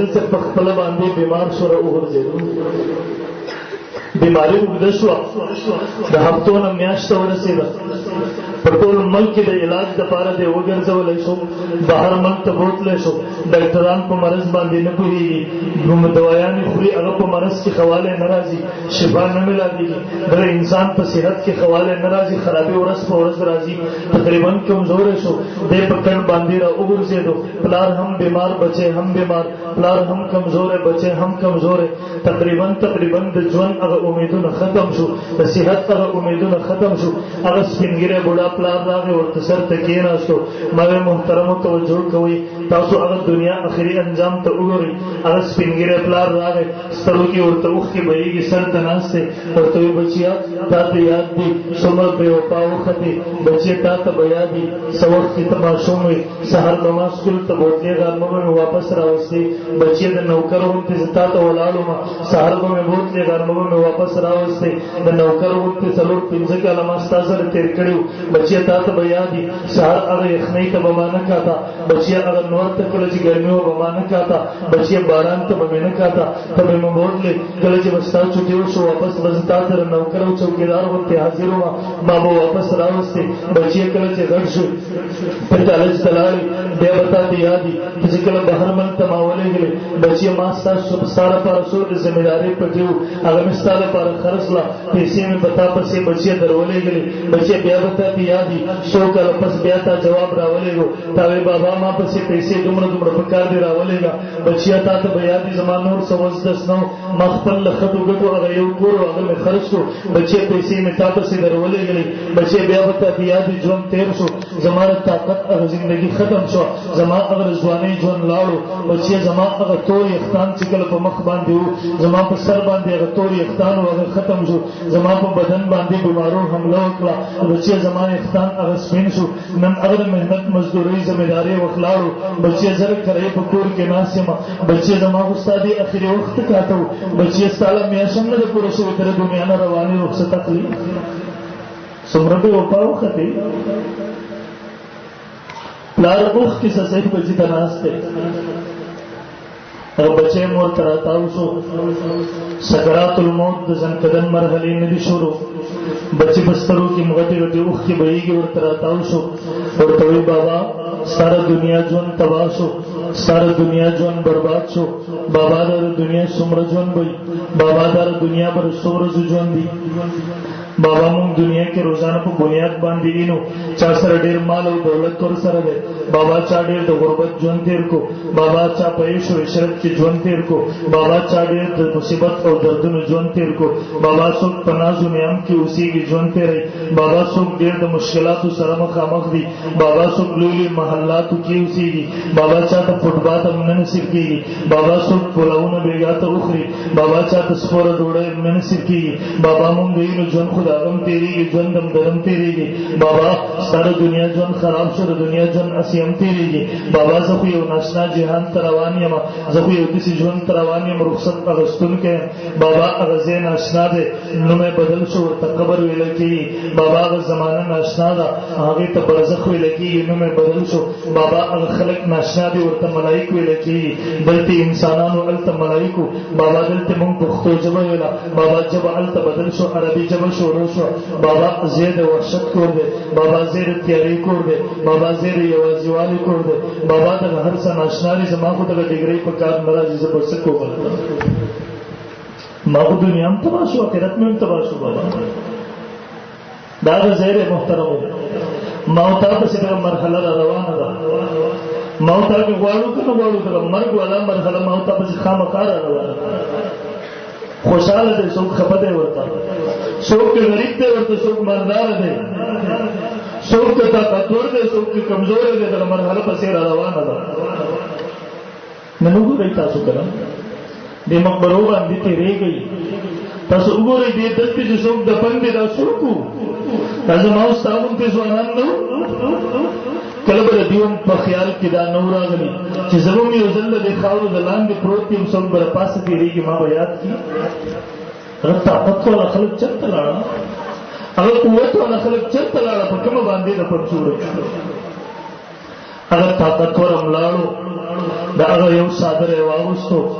فیصل سے پخپل باندھی بیمار شورا وګرځېدو بیماری اوږده شوه د هفتو نه میاشت ته ورسېده په ټول ملک کې د علاج دپاره دی وګرځولی شو بهر ملک ته بوتلی شو ډاکټران په مرض باندې نه پوهېږي دوایانې خوري هغه په مرض کې خوالی نه راځي شفا نه میلاږي بل انسان په صحت کې خوالی نه راځي خرابي ورځ په ورځ راځي تقریبا کمزوری شو دی په کټ باندې را وګرځېدو پلار هم بیمار بچی هم بیمار پلار هم کمزوری بچی هم کمزوری تقریبا د ژوند هغه امیدونه ختم شو د صحت هغه امیدونه ختم شو هغه سپینګیری بوډا پلار راغی ورته سر ته کېناستو ما ویل محترمو توجه کوئ تاسو هغه دنیا آخري انجام ته وګورئ هغه سپینګیری پلار راغی سترګو کې ورته اوښکې بهېږي سر ته ناست دی ورته ویل بچیا تا ته یاد دي څومره بې وفا وختې بچیه تا ته به یاد دي څه وخت کې ته ماشوم وې سهار به ما سکول ته بوتلې غرمه به مې واپس راوستې بچیه د نوکر غوندې زه تا ته ولاړ وم سهار به مې بوتلې غرمه به مې واپس راوستې د نوکر غوندې 4-5 کاله ما ستا سره تېر کړي وو بچیه تا ته به یاد دي سهار هغه یخنۍ ته به ما نه کاته بچیه هغه نور ته کله چې ګرمي وه به ما نه کاته بچیه باران ته به مې نه کاته ته به مې بوتلې کله چې به ستا چوټي وشو واپس به زه تا سره نوکر او چوکیدار غوندې حاضر وم ما به واپس راوستې بچیه کله چې غټ شو په کالج ته لاړې بیا به تا ته یاد دي چې کله بهر ملک ته ما ولېږلې بچیه ما ستا لپاره څو د ذمېدارۍ پټې وو هغه مې ستا لپاره خرڅ کړه پیسې مې به تا پسې بچیه در ولېږلې بچیه بیا به تا ته یاد دي 100 کاله پس بیا تا جواب راولېږو تا وایي بابا ما پسې پیسې دومره په کار دې راولېږه بچیه تا ته به یاد دي زما نور څه وزدس نه ما خپل له خټو ګټو هغه یو کور هغه مې خرڅ کړو بچیه پیسې مې تا پسې در ولېږلې بچیه بیا به تا ته یاد دي ژوند تېر شو زما د طاقت هغه زندګي ختم شوه زما هغه ځوانۍ ژوند لاړو بچیه زما هغه تور یختان چې کله په مخ باندې وو زما په سر باندې هغه تور یختان و هغه ختم شو زما په بدن باندې بیمارو حمله وکړه بچیه زما یختان هغه سپین شو نن هغه د محنت مزدورۍ ذمېدارۍ وخت لاړو بچیه زه کرۍ په کور کې ناست یم بچیه زما خو ستا دې اخري وخت کاته و بچیه ستا له میاشت هم نه ده پوره شوې ته د دنیا نه روانې رخصت اخلي څومره بې وفا وختې پلار اوښکې صحیح بچي ته ناست دی هغه بچی مور ته راتاو شو سکرات الموت د ځنکدن مرحلې نه دي شروع بچی په سترګو کې مغټې غټې اوښکې بهېږي ورته راتاو شو ورته وایي بابا ستا دنیا ژوند تباه شو ستا دنیا ژوند برباد شو بابا دا دنیا څومره ژوند وي بابا دا دنیا به څو ورځې ژوند دي بابا مونږ دنیا کې روزانه په بنیاد باندې وینو چا سره ډېر مال او دولت ور سره دی بابا چا ډېر د غربت ژوند تېر کو بابا چا په عیش او عشرت کې ژوند تېر کو بابا چا ډېر د مصیبت او دردونو ژوند تېر کو بابا څوک په ناز و نعم کې اوسېږي ژوند تېروي بابا څوک ډېر د مشکلاتو سره مخامخ دي بابا څوک لوی لوی محلاتو کې اوسېږي بابا چا ته فوټبال هم نه نصیب کېږي بابا څوک پلاونه بېګا ته وخوري بابا چا ته سپوره ډوډۍ نه نصیب کېږي بابا مونږ د وینو ژوند خو د هغه هم تېرېږي ژوند هم د هم تېرېږي بابا ستا د دنیا ژوند خراب شو د دنیا ژوند هسې هم تېرېږي بابا زه خو یو ناشنا جهان ته روان یم زه خو یو داسې ژوند ته روان یم رخصت اخیستونکی یم بابا هغه ځای ناشنا دی نوم یې بدل شو ورته قبر ویله کېږي بابا هغه زمانه ناشنا ده هغې ته برزخ ویله کېږي نوم یې بدل شو بابا هغه خلک ناشنا دي ورته ملایک ویله کېږي دلته انسانانو هلته ملایکو بابا دلته مونږ پښتو ژبه ویله بابا ژبه هلته بدل شو عربي ژبه شروع شو بابا ځای د وحشت کور دی بابا ځای د تیارۍ کور دی بابا ځای د یوازیوالي کور دی بابا دغه هر څه ناشنا دي زما خو دغه ډګرۍ په کار نه راځي زه به څه کوم ما خو دنیا هم تباه شو آخرت مې هم تباه شو بابا دا هغه ځای دی محترمو ما او تا پسې دغه مرحله را روانه ده ما او تا کې غواړو که نه غواړو دغه مرګ والا مرحله ما او تا پسې خامخا را روانه ده خوشحاله دی څوک خفه دی ورته څوک که غریب دی ورته څوک مالدار دی څوک که طاقتور دی څوک که کمزوری دی دغه مرحله پسې را روانه ده نن وګورئ تاسو که نه دې مقبرو باندې تېرېږئ تاسو وګورئ دې دلته چې څوک دفن دی دا څوک وو دا زما او ستا غوندې ځوانان نه وو کله به د دوی په خیال کې دا نه راغلي چې زه به م یو ځل د دې خاورو د لاندې پروت یم څوک به راپاسه تېرېږي ما به یاد کړي هغه طاقت والا خلک چېرته لاړه هغه قوت والا خلک چېرته لاړه په کومه باندې د پرچوړه هغه طاقتور هم لاړو دا هغه یو صادره واغوستو